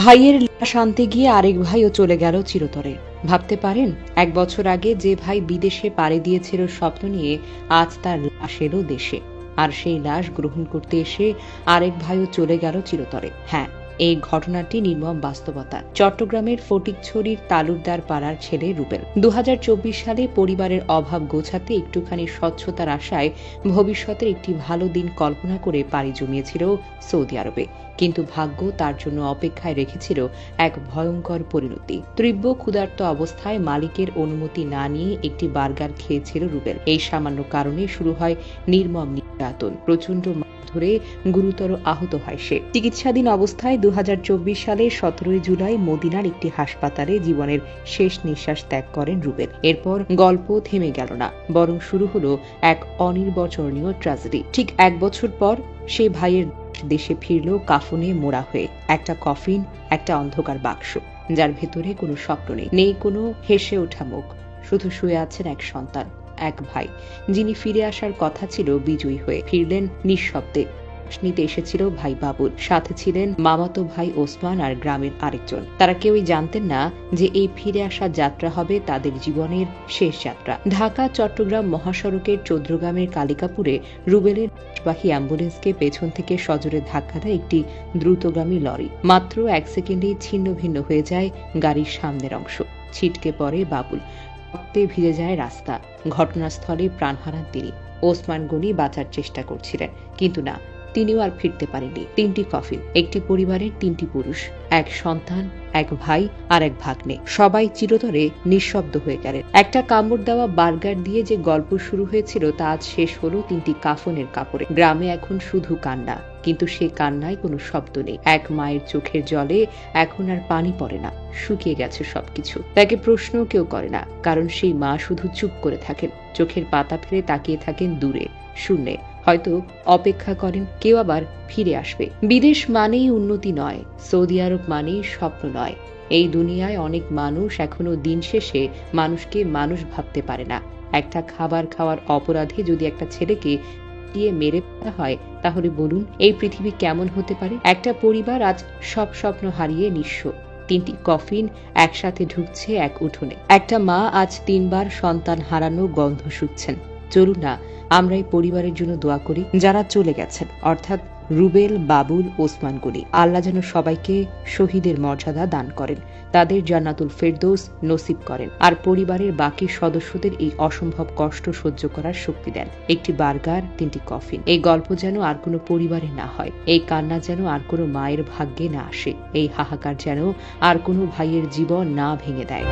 ভাইয়ের লাশ আনতে গিয়ে আরেক ভাইও চলে গেল চিরতরে। ভাবতে পারেন, 1 বছর আগে যে ভাই বিদেশে পাড়ি দিয়েছিল স্বপ্ন নিয়ে, আজ তার লাশ এলো দেশে। আর সেই লাশ গ্রহণ করতে এসে আরেক ভাইও চলে গেল চিরতরে। হ্যাঁ, এই ঘটনাটি নির্মম বাস্তবতা। চট্টগ্রামের ফটিকছড়ির তালুকদার পাড়ার ছেলে রুবেল 2024 সালে পরিবারের অভাব গোছাতে একটুখানি স্বচ্ছতার আশায় ভবিষ্যতের একটি ভালো দিন কল্পনা করে পাড়ি জমিয়েছিল সৌদি আরবে। কিন্তু ভাগ্য তার জন্য অপেক্ষায় রেখেছিল এক ভয়ঙ্কর পরিণতি। তীব্র ক্ষুধার্ত অবস্থায় মালিকের অনুমতি না নিয়ে একটি বার্গার খেয়েছিল রুবেল। এই সামান্য কারণে শুরু হয় নির্মম নির্যাতন। প্রচন্ড ধরে গুরুতর আহত হয় সে। চিকিৎসাধীন অবস্থায় 2024 সালের 17 জুলাই মদিনার একটি হাসপাতালে জীবনের শেষ নিঃশ্বাস ত্যাগ করেন রুবেল। এরপর গল্প থেমে গেল না, বরং শুরু হলো এক অনির্বচনীয় ট্র্যাজেডি। ঠিক 1 বছর পর সে ভাইয়ের দেশে ফিরল কাফনে মোড়া হয়ে। একটা কফিন, একটা অন্ধকার বাক্স, যার ভেতরে কোনো স্বপ্ন নেই, নেই কোনো হেসে ওঠা মুখ। শুধু শুয়ে আছেন এক সন্তান, এক ভাই, যিনি ফিরে আসার কথা ছিল বিজয়ী হয়ে। ফিরলেন নিঃশব্দে। নিতে এসেছিল ভাই বাবুল, সাথে ছিলেন মামাতো ভাই ওসমান আর গ্রামের আরেকজন। তারা কেউই জানতেন না যে এই ফিরে আসা যাত্রা হবে তাদের জীবনের শেষ যাত্রা। ঢাকা চট্টগ্রাম মহাসড়কের চৌদ্রগ্রামের কালিকাপুরে রুবেলের বাহী অ্যাম্বুলেন্সকে পেছন থেকে সজোরে ধাক্কা দেয় একটি দ্রুতগামী লরি। মাত্র 1 সেকেন্ডেই ছিন্ন ভিন্ন হয়ে যায় গাড়ির সামনের অংশ। ছিটকে পড়ে বাবুল, রক্তে ভিজে যায় রাস্তা। ঘটনাস্থলে প্রাণ হারান তিনি। ওসমান গনি বাঁচার চেষ্টা করছিলেন, কিন্তু না, তিনিও আর ফিরতে পারেননি। 3টি কফিন, একটি পরিবারের 3টি পুরুষ, এক সন্তান, এক ভাই আর এক ভাগ্নে, সবাই চিরতরে নিঃশব্দ হয়ে গেলেন। একটা কামড় দেওয়া বার্গার দিয়ে যে গল্প শুরু হয়েছিল তা আজ শেষ হলো 3টি কাফনের কাপড়ে। গ্রামে এখন শুধু কান্না, কিন্তু সে কান্নায় কোনো শব্দ নেই। এক মায়ের চোখের জলে এখন আর পানি পড়ে না, শুকিয়ে গেছে সবকিছু। তাকে প্রশ্ন কেউ করে না, কারণ সেই মা শুধু চুপ করে থাকেন, চোখের পাতা ফেলে তাকিয়ে থাকেন দূরে, শূন্যে। হয়তো অপেক্ষা করেন কেউ আবার ফিরে আসবে। বিদেশ মানেই উন্নতি নয়, সৌদি আরব মানেই স্বপ্ন নয়। এই দুনিয়ায় অনেক মানুষ এখনো দিন শেষে মানুষকে মানুষ ভাবতে পারে না। একটা খাবার খাওয়ার অপরাধে যদি একটা ছেলেকে দিয়ে মেরে ফেলা হয়, তাহলে বলুন এই পৃথিবী কেমন হতে পারে? একটা পরিবার আজ সব স্বপ্ন হারিয়ে নিঃস্ব। 3টি কফিন একসাথে ঢুকছে এক উঠোনে। একটা মা আজ 3 বার সন্তান হারানো গন্ধ শুকছেন। চলুন না আমরা এই পরিবারের জন্য দোয়া করি, যারা চলে গেছেন, অর্থাৎ রুবেল, বাবুল, ওসমান গনি। আল্লাহ যেন সবাইকে শহীদের মর্যাদা দান করেন, তাদের জান্নাতুল ফেরদৌস নসিব করেন, আর পরিবারের বাকি সদস্যদের এই অসম্ভব কষ্ট সহ্য করার শক্তি দেন। একটি বার্গার, 3টি কফিন। এই গল্প যেন আর কোনো পরিবারে না হয়, এই কান্না যেন আর কোনো মায়ের ভাগ্যে না আসে, এই হাহাকার যেন আর কোনো ভাইয়ের জীবন না ভেঙে দেয়।